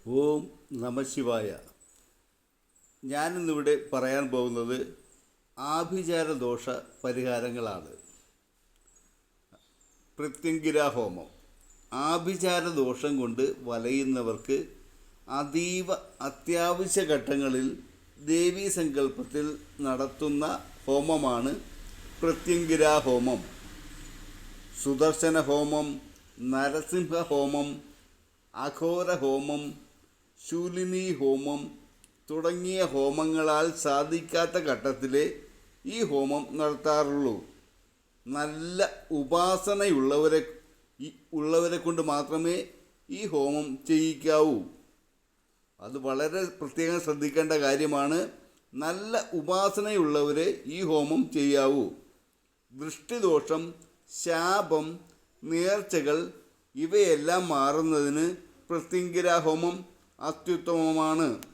ഓം നമശിവായ. ഞാനിന്നിവിടെ പറയാൻ പോകുന്നത് ആഭിചാരദോഷ പരിഹാരങ്ങളാണ്. പ്രത്യങ്കിരാ ഹോമം. ആഭിചാരദോഷം കൊണ്ട് വലയുന്നവർക്ക് അതീവ അത്യാവശ്യ ഘട്ടങ്ങളിൽ ദേവീ സങ്കല്പത്തിൽ നടത്തുന്ന ഹോമമാണ് പ്രത്യങ്കിരാ ഹോമം. സുദർശന ഹോമം, നരസിംഹ ഹോമം, അഘോര ഹോമം, ശൂലിനി ഹോമം തുടങ്ങിയ ഹോമങ്ങളാൽ സാധിക്കാത്ത ഘട്ടത്തിലേ ഈ ഹോമം നടത്താറുള്ളൂ. നല്ല ഉള്ളവരെ കൊണ്ട് മാത്രമേ ഈ ഹോമം ചെയ്യിക്കാവൂ. അത് വളരെ പ്രത്യേകം ശ്രദ്ധിക്കേണ്ട കാര്യമാണ്. നല്ല ഉപാസനയുള്ളവരെ ഈ ഹോമം ചെയ്യാവൂ. ദൃഷ്ടിദോഷം, ശാപം, നേർച്ചകൾ ഇവയെല്ലാം മാറുന്നതിന് പ്രത്യങ്കിരാ ഹോമം അത്യുത്തമമാണ്.